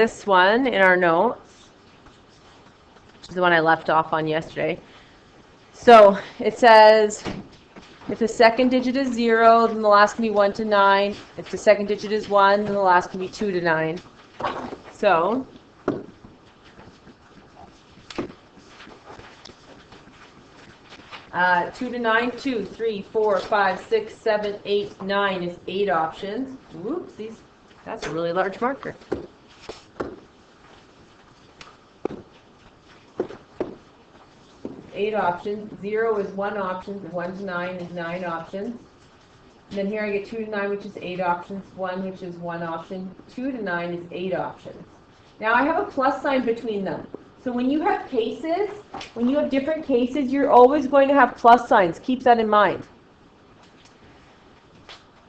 this one in our notes, which is the one I left off on yesterday. So it says if the second digit is 0, then the last can be 1 to 9. If the second digit is 1, then the last can be 2 to 9. So 2 to 9, 2, 3, 4, 5, 6, 7, 8, 9 is 8 options. Whoopsies, that's a really large marker. Eight options. 0 is 1 option. 1 to 9 is 9 options. And then here I get 2 to 9, which is 8 options. 1, which is 1 option. 2 to 9 is 8 options. Now I have a plus sign between them. So when you have cases, when you have different cases, you're always going to have plus signs. Keep that in mind.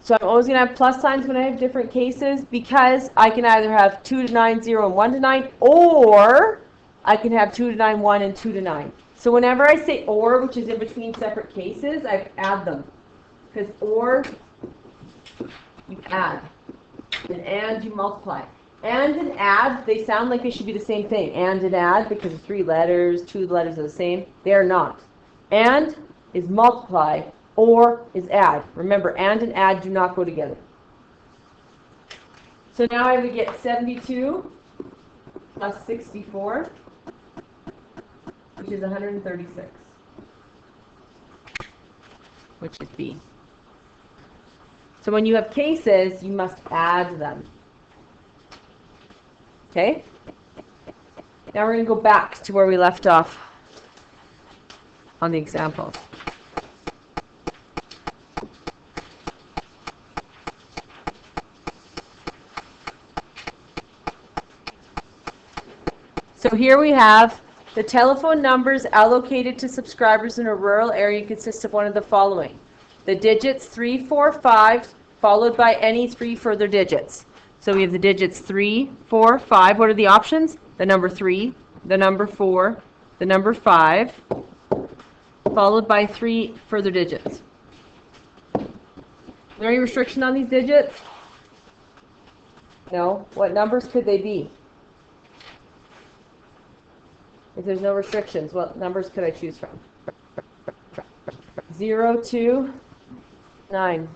So I'm always going to have plus signs when I have different cases because I can either have 2 to 9, 0, and 1 to 9, or I can have 2 to 9, 1, and 2 to 9. So whenever I say or, which is in between separate cases, I add them. Because or, you add. And you multiply. And add, they sound like they should be the same thing. And add, because of 3 letters, 2 letters are the same. They are not. And is multiply, or is add. Remember, and add do not go together. So now I would get 72 plus 64, which is 136, which is B. So when you have cases, you must add them. Okay? Now we're going to go back to where we left off on the examples. So here we have the telephone numbers allocated to subscribers in a rural area consists of one of the following. The digits 3, 4, 5, followed by any 3 further digits. So we have the digits 3, 4, 5. What are the options? The number 3, the number 4, the number 5, followed by 3 further digits. Is there any restriction on these digits? No. What numbers could they be? If there's no restrictions, what numbers could I choose from? 0 to 9.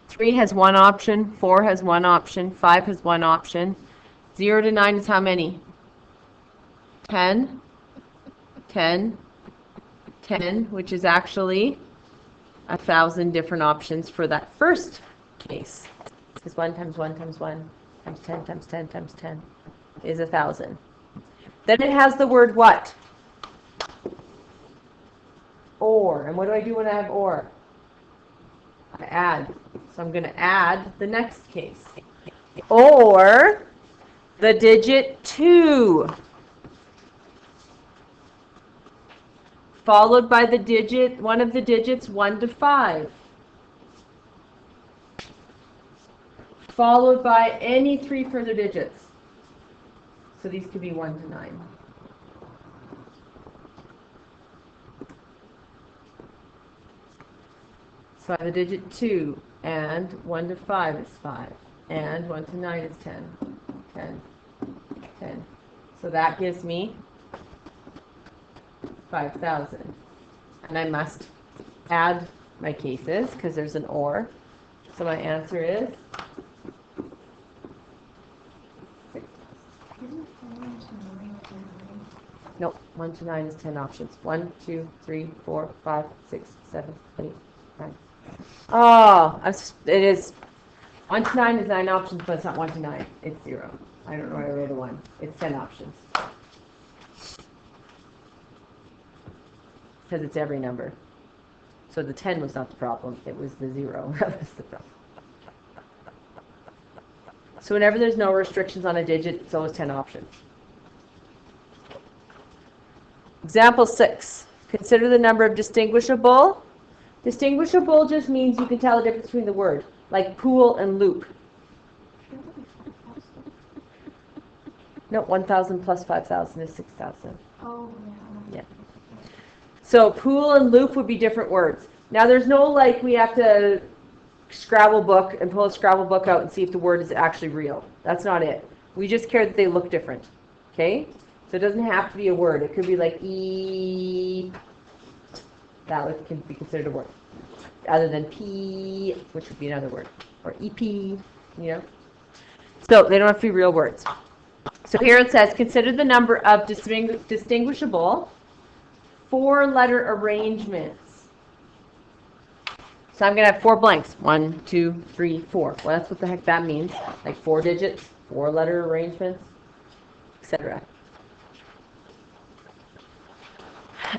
Three has one option, 4 has one option, 5 has one option. 0 to 9 is how many? 10, 10, 10, which is actually 1,000 different options for that first case. Because 1 times 1 times 1 times 10 times 10 times 10 is 1,000. Then it has the word what? Or. And what do I do when I have or? I add. So I'm going to add the next case. Or the digit 2. Followed by the digit, one of the digits 1 to 5. Followed by any 3 further digits. So these could be 1 to 9. So I have the digit 2, and 1 to 5 is 5, and 1 to 9 is 10, 10, 10. So that gives me 5,000. And I must add my cases because there's an or. So my answer is 6. Nope, 1 to 9 is 10 options. 1, 2, 3, 4, 5, 6, 7, 8, 9. Oh, it is 1 to 9 is 9 options, but it's not 1 to 9. It's 0. I don't know why I read a 1. It's 10 options. Because it's every number. So the 10 was not the problem. It was the 0 that was the problem. So whenever there's no restrictions on a digit, it's always 10 options. Example 6. Consider the number of distinguishable. Distinguishable just means you can tell the difference between the word, like pool and loop. No, 1,000 plus 5,000 is 6,000. Oh, yeah. Yeah. So pool and loop would be different words. Now there's no like we have to Scrabble book and pull a Scrabble book out and see if the word is actually real. That's not it. We just care that they look different. Okay? So it doesn't have to be a word. It could be like E. That can be considered a word. Other than P, which would be another word. Or EP, you know? So they don't have to be real words. So here it says, consider the number of distinguishable four-letter arrangements. So I'm going to have 4 blanks. 1, 2, 3, 4. Well, that's what the heck that means. Like 4 digits, 4-letter arrangements, etc.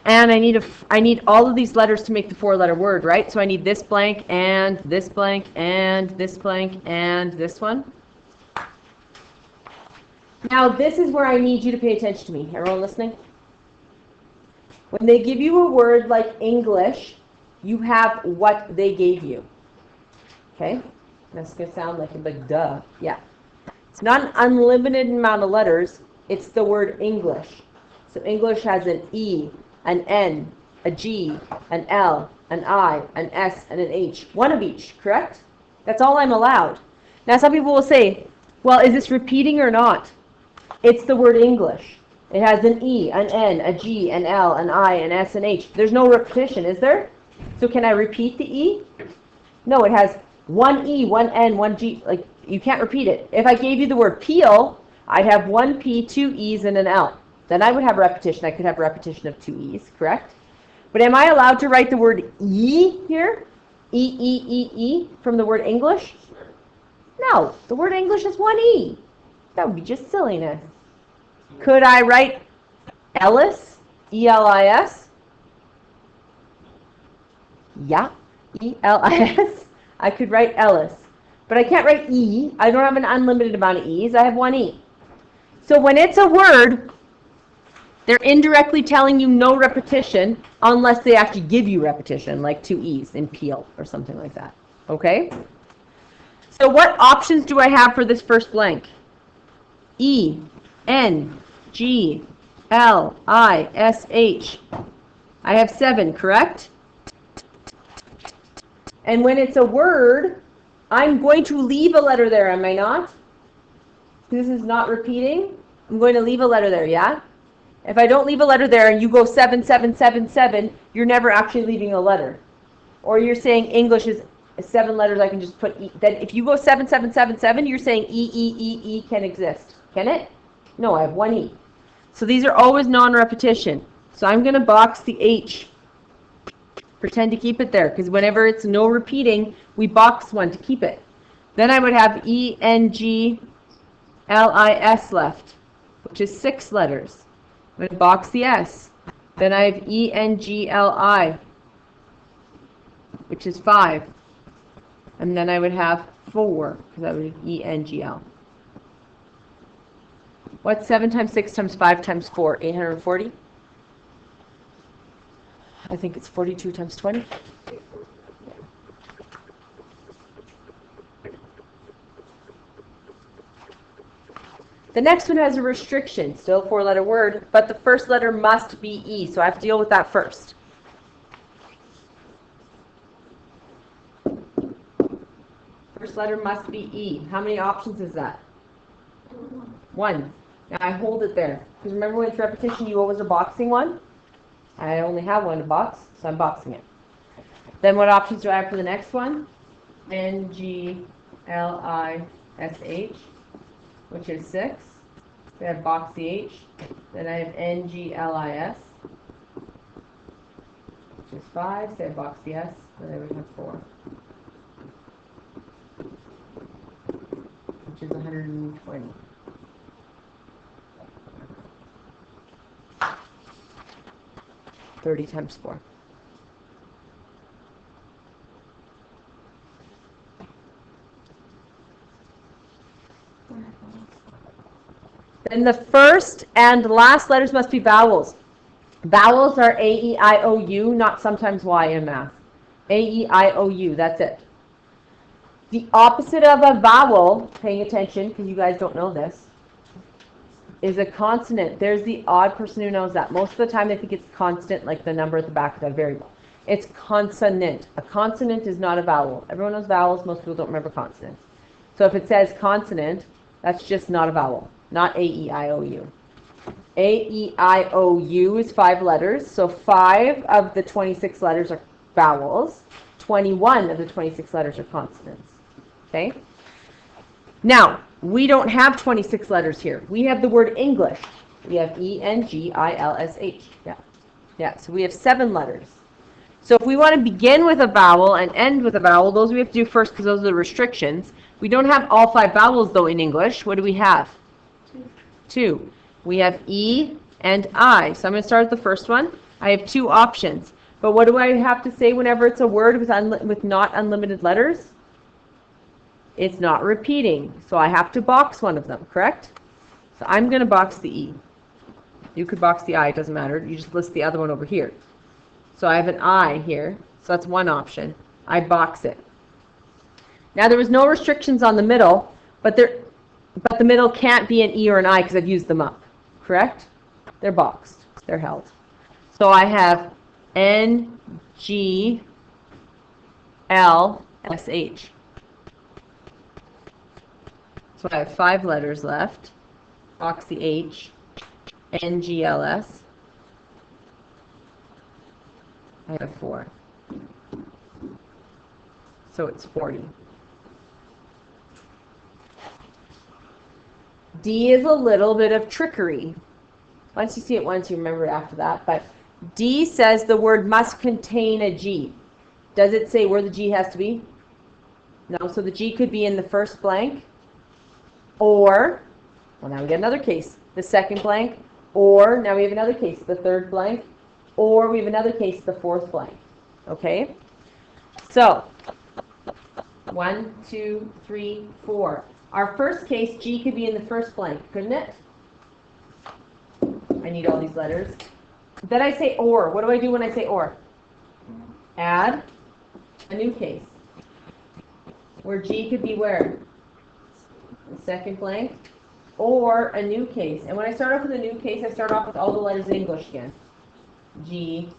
And I need all of these letters to make the 4-letter word, right? So I need this blank and this blank and this blank and this one. Now this is where I need you to pay attention to me. Everyone listening? When they give you a word like English, you have what they gave you. Okay? That's going to sound like duh. Yeah. It's not an unlimited amount of letters. It's the word English. So English has an E, an N, a G, an L, an I, an S, and an H. One of each, correct? That's all I'm allowed. Now some people will say, well, is this repeating or not? It's the word English. It has an E, an N, a G, an L, an I, an S, and H. There's no repetition, is there? So can I repeat the E? No, it has one E, one N, one G. Like, you can't repeat it. If I gave you the word peel, I'd have one P, 2 E's, and an L. Then I would have repetition. I could have repetition of 2 E's, correct? But am I allowed to write the word E here? E, E, E, E from the word English? No, the word English is 1 E. That would be just silliness. Could I write Ellis? E-L-I-S? Yeah, E-L-I-S. I could write Ellis. But I can't write E. I don't have an unlimited amount of E's. I have 1 E. So when it's a word, they're indirectly telling you no repetition unless they actually give you repetition, like 2 E's in peel or something like that. Okay? So what options do I have for this first blank? E, N, G, L, I, S, H. I have 7, correct? And when it's a word, I'm going to leave a letter there, am I not? This is not repeating. I'm going to leave a letter there, yeah? If I don't leave a letter there and you go 7, 7, 7, 7, you're never actually leaving a letter. Or you're saying English is 7 letters, I can just put E. Then if you go 7, 7, 7, 7, you're saying E, E, E, E can exist. Can it? No, I have 1 E. So these are always non-repetition. So I'm going to box the H. Pretend to keep it there, because whenever it's no repeating, we box one to keep it. Then I would have E, N, G, L, I, S left, which is 6 letters. I'm going to box the S. Then I have E, N, G, L, I, which is 5. And then I would have 4, because that would be E, N, G, L. What's 7 times 6 times 5 times 4? 840? I think it's 42 times 20. The next one has a restriction, still a 4-letter word, but the first letter must be E, so I have to deal with that first. First letter must be E. How many options is that? 1. Now I hold it there, because remember when it's repetition, you always are boxing one? I only have 1 to box, so I'm boxing it. Then what options do I have for the next one? N, G, L, I, S, H, which is 6. Then I have box the H. Then I have N, G, L, I, S, which is 5. So I have box the S. Then I would have 4, which is 120. $30 times 4. Then the first and last letters must be vowels. Vowels are A, E, I, O, U, not sometimes Y in math. A, E, I, O, U, that's it. The opposite of a vowel, paying attention because you guys don't know this, is a consonant. There's the odd person who knows that. Most of the time they think it's constant, like the number at the back of that variable. It's consonant. A consonant is not a vowel. Everyone knows vowels. Most people don't remember consonants. So if it says consonant, that's just not a vowel. Not A-E-I-O-U. A-E-I-O-U is 5 letters. So 5 of the 26 letters are vowels. 21 of the 26 letters are consonants. Okay? Now, we don't have 26 letters here. We have the word English. We have E-N-G-I-L-S-H. Yeah, so we have 7 letters. So if we want to begin with a vowel and end with a vowel, those we have to do first because those are the restrictions. We don't have all 5 vowels, though, in English. What do we have? 2. We have E and I. So I'm going to start with the first one. I have 2 options. But what do I have to say whenever it's a word with not unlimited letters? It's not repeating. So I have to box one of them, correct? So I'm going to box the E. You could box the I, it doesn't matter. You just list the other one over here. So I have an I here. So that's one option. I box it. Now there was no restrictions on the middle, but the middle can't be an E or an I because I've used them up. Correct? They're boxed. They're held. So I have N-G-L-S-H. So I have 5 letters left. Box the H. N-G-L-S. I have 4. So it's 40. D is a little bit of trickery. Once you see it once, you remember it after that. But D says the word must contain a G. Does it say where the G has to be? No, so the G could be in the first blank. Or, well, now we get another case, the second blank. Or, now we have another case, the third blank. Or we have another case, the fourth blank. Okay? So, 1, 2, 3, 4. Our first case, G could be in the first blank, couldn't it? I need all these letters. Then I say or. What do I do when I say or? Add a new case. Where G could be where? The second blank. Or a new case. And when I start off with a new case, I start off with all the letters in English again. G.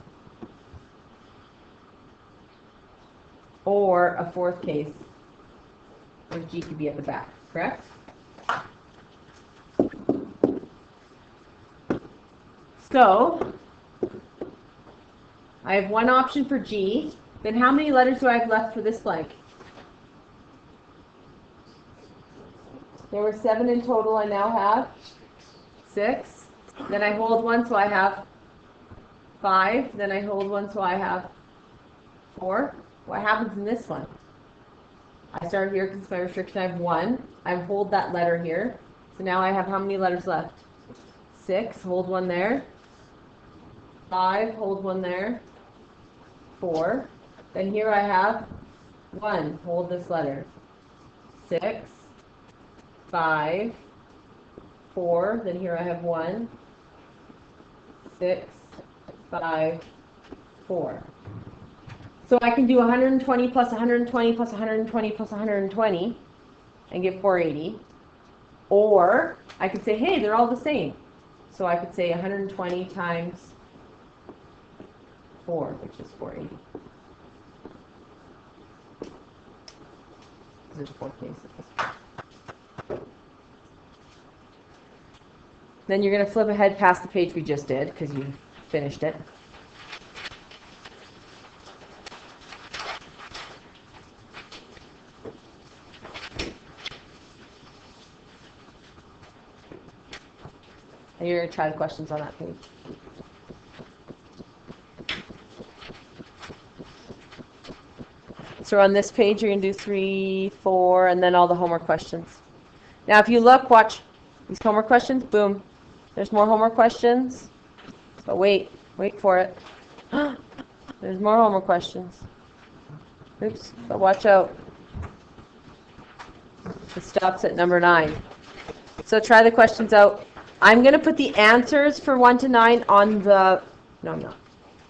Or a fourth case where G could be at the back, correct? So, I have one option for G. Then how many letters do I have left for this blank? There were 7 in total. I now have 6. Then I hold one, so I have 5. Then I hold one, so I have 4. What happens in this one? I start here because it's my restriction. I have 1. I hold that letter here. So now I have how many letters left? 6. Hold one there. 5. Hold one there. 4. Then here I have 1. Hold this letter. 6. 5. 4. Then here I have 1. 6. 5. 4. So I can do 120 plus 120 plus 120 plus 120 and get 480. Or I could say, hey, they're all the same. So I could say 120 times 4, which is 480. There's 4 cases. Then you're going to flip ahead past the page we just did because you finished it. And you're going to try the questions on that page. So on this page, you're going to do 3, 4, and then all the homework questions. Now, if you look, watch these homework questions. Boom. There's more homework questions. But wait for it. There's more homework questions. Oops, but watch out. It stops at number 9. So try the questions out. I'm going to put the answers for 1 to 9 on the... No, I'm not.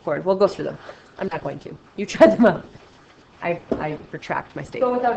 Forward. We'll go through them. I'm not going to. You try them out. I retract my statement. Go without a